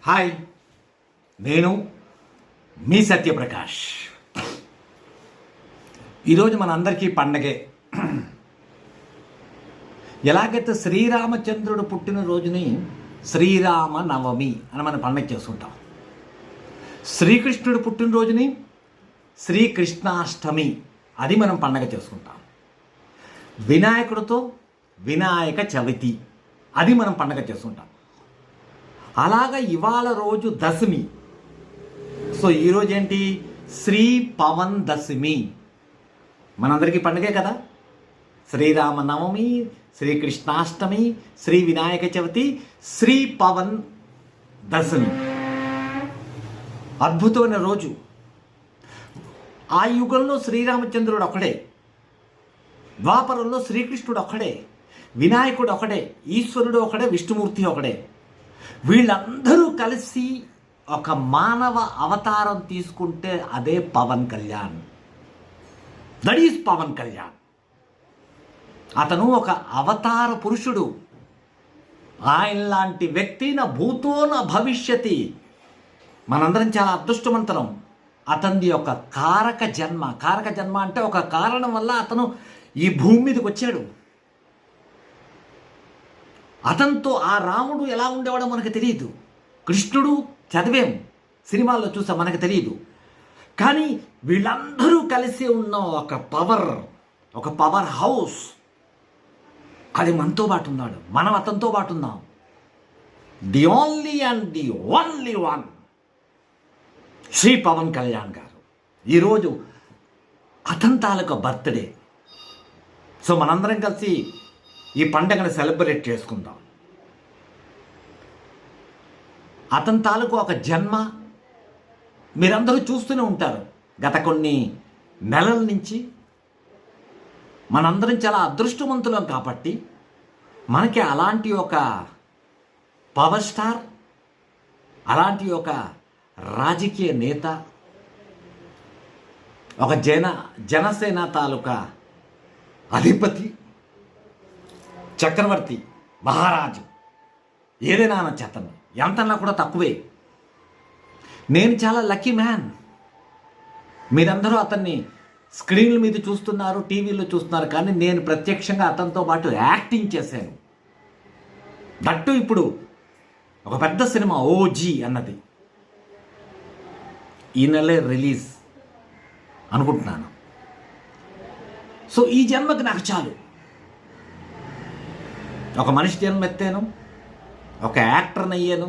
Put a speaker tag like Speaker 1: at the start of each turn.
Speaker 1: Hi, నేను మీ సత్యప్రకాష్. ఈరోజు మనందరికీ పండగే. ఎలాగైతే శ్రీరామచంద్రుడు పుట్టినరోజుని శ్రీరామ నవమి అని మనం పండగ చేసుకుంటాం, శ్రీకృష్ణుడు పుట్టినరోజుని శ్రీకృష్ణాష్టమి అది మనం పండగ చేసుకుంటాం. వినాయకుడితో వినాయక చవితి అది మనం పండగ చేసుకుంటాం. అలాగా ఇవాళ రోజు దశమి. సో ఈరోజు ఏంటి? శ్రీ పవన్ దశమి. మనందరికీ పండుగే కదా. శ్రీరామ నవమి, శ్రీకృష్ణాష్టమి, శ్రీ వినాయక చవితి, శ్రీ పవన్ దశమి. అద్భుతమైన రోజు. ఆ యుగంలో శ్రీరామచంద్రుడు ఒకడే, ద్వాపరంలో శ్రీకృష్ణుడు ఒకడే, వినాయకుడు ఒకడే, ఈశ్వరుడు ఒకడే, విష్ణుమూర్తి ఒకడే. వీళ్ళందరూ కలిసి ఒక మానవ అవతారం తీసుకుంటే అదే పవన్ కళ్యాణ్. That is Pawan Kalyan. అతను ఒక అవతార పురుషుడు. ఆయన లాంటి వ్యక్తి నా భూతో నా భవిష్యతి. మనందరం చాలా అదృష్టవంతరం. అతనిది ఒక కారక జన్మ. కారక జన్మ అంటే ఒక కారణం వల్ల అతను ఈ భూమి మీదకి వచ్చాడు. అతనితో ఆ రాముడు ఎలా ఉండేవాడో మనకు తెలియదు. కృష్ణుడు చదివేం, సినిమాల్లో చూసాం, మనకు తెలియదు. కానీ వీళ్ళందరూ కలిసి ఉన్న ఒక పవర్ హౌస్, అది మనతో పాటు ఉన్నాడు. మనం అతనితో పాటు ఉన్నాం. The only and the only one Shri Pawan Kalyan garu. ఈరోజు అతని తాలూకా బర్త్డే. సో మనందరం కలిసి ఈ పండుగను సెలబ్రేట్ చేసుకుందాం. అతని తాలూకు ఒక జన్మ మీరందరూ చూస్తూనే ఉంటారు. గత కొన్ని నెలల నుంచి మనందరం చాలా అదృష్టవంతులం కాబట్టి మనకి అలాంటి ఒక పవర్ స్టార్, అలాంటి ఒక రాజకీయ నేత, ఒక జనసేన తాలూకా అధిపతి, చక్రవర్తి, మహారాజు, ఏదైనా అనొచ్చు. అతన్ని ఎంతన్నా కూడా తక్కువే. నేను చాలా లక్కీ మ్యాన్. మీరందరూ అతన్ని స్క్రీన్ల మీద చూస్తున్నారు, టీవీలో చూస్తున్నారు, కానీ నేను ప్రత్యక్షంగా అతనితో పాటు యాక్టింగ్ చేశాను. దట్టు ఇప్పుడు ఒక పెద్ద సినిమా ఓజీ అన్నది ఈ నెలే రిలీజ్ అనుకుంటున్నాను. సో ఈ జన్మకి నాకు చాలు. ఒక మనిషి జన్మ ఎత్తాను, ఒక యాక్టర్ని అయ్యాను,